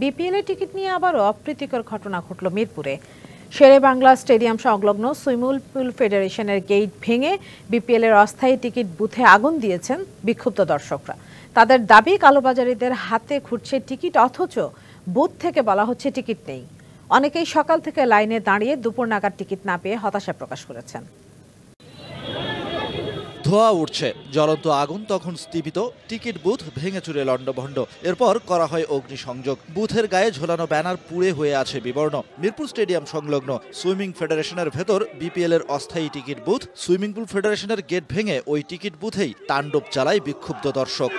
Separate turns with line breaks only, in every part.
BPL এর ticket নিয়ে আবারও অপ্রীতিকর ঘটনা ঘটল মিরপুরে। শেরে বাংলা স্টেডিয়াম সংলগ্ন সুইমিং পুল ফেডারেশনের গেট ভেঙে বিপিএল এর অস্থায়ী টিকিট বুথে আগুন দিয়েছেন বিক্ষুব্ধ দর্শকরা। তাদের দাবি, কালোবাজারিদের হাতে ঘুরছে টিকিট, অথচ বুথ থেকে বলা হচ্ছে টিকিট নেই। অনেকেই সকাল থেকে লাইনে দাঁড়িয়ে দুপুর নাগাদ টিকিট না পেয়ে হতাশা প্রকাশ করেছেন।
ধোঁয়া উঠছে, জ্বলন্ত আগুন তখন স্তীপিত, টিকিট বুথ ভেঙে চুরে লণ্ডভণ্ড। এরপর করা হয় অগ্নিসংযোগ। বুথের গায়ে ঝোলানো ব্যানার পুড়ে হয়ে আছে বিবর্ণ। মিরপুর স্টেডিয়াম সংলগ্ন সুইমিং ফেডারেশনের ভেতর বিপিএল এর অস্থায়ী টিকিট বুথ। সুইমিং পুল ফেডারেশনের গেট ভেঙে ওই টিকিট বুথেই তাণ্ডব চালায় বিক্ষুব্ধ দর্শক।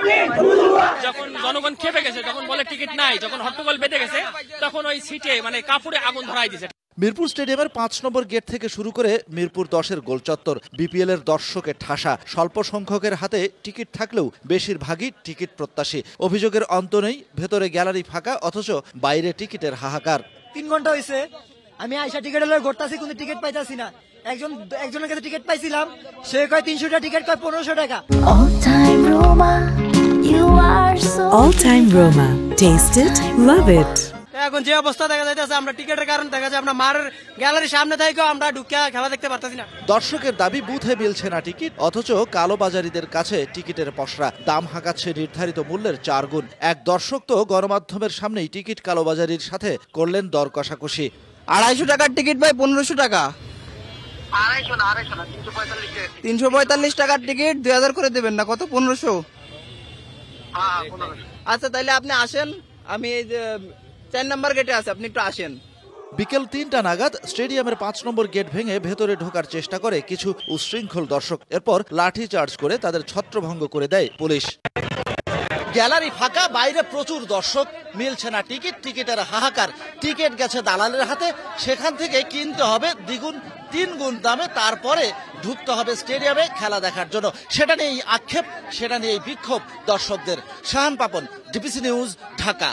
যখন জনগণ খেপে গেছে, যখন বলে টিকিট নাই, যখন হট্টগোল বেঁধে গেছে, তখন ওই সিটে কাপড়ে আগুন ধরাই দিয়েছে।
মিরপুর স্টেডিয়ামের ৫ নম্বর গেট থেকে শুরু করে মিরপুর ১০-এর গোলচত্বর, বিপিএল এর দর্শকের ঠাসা। স্বল্প সংখ্যকের হাতে টিকিট থাকলেও বেশিরভাগই টিকিট প্রত্যাশী। অভিযোগের অন্ত নেই, ভেতরে গ্যালারি ফাঁকা, অথচ বাইরে টিকিটের হাহাকার।
৩ ঘন্টা হয়েছে আমি আইসা টিকিট ঘুরতাছি, কিন্তু টিকিট পাইতাছি না। একজনের কাছে টিকিট পাইছিলাম, সে কয় ৩০০ টাকা, টিকিট কয় ১৫০০ টাকা।
All Time Roma. Taste it, love it.
এখন যে অবস্থা দেখা যাইতেছে, আমরা টিকিটের কারণে দেখা যায় আমরা মারের গ্যালারির সামনে থেকেও আমরা ঢুকে খেলা দেখতে পারতেছি না।
দর্শকের দাবি, বুথে মিলছে না টিকিট, অথচ কালোবাজারিদের কাছে টিকিটের পসরা। দাম হাঁকাচ্ছে নির্ধারিত মূল্যের ৪ গুণ। এক দর্শক তো গণমাধ্যমের সামনেই টিকিট কালোবাজারির সাথে করলেন দর কষাকষি।
২৫০ টাকার টিকিট ভাই ১৫০০ টাকা। ৩৪৫ টাকার টিকিট ২০০০ করে দেবেন না, কত? ১৫০০। আচ্ছা, তাইলে আপনি আসেন, আমি এই যে ৪ নম্বর গেটে আছে, আপনি একটু আসেন।
বিকেল ৩টা নাগাদ স্টেডিয়ামের ৫ নম্বর গেট ভেঙে ভেতরে ঢোকার চেষ্টা করে কিছু উচ্ছৃঙ্খল দর্শক। এরপর লাঠি চার্জ করে তাদের ছত্রভঙ্গ করে দেয় পুলিশ। গ্যালারি ফাঁকা, বাইরে প্রচুর দর্শক, মিলছে না টিকিট, টিকিটের হাহাকার। টিকিট গেছে দালালের হাতে, সেখান থেকে কিনতে হবে দ্বিগুণ ৩ গুণ দামে, তারপরে ঢুকতে হবে স্টেডিয়ামে খেলা দেখার জন্য। সেটা নিয়েই আক্ষেপ, সেটা নিয়েই বিক্ষোভ দর্শকদের। Shahan Papon, DBC news, Dhaka.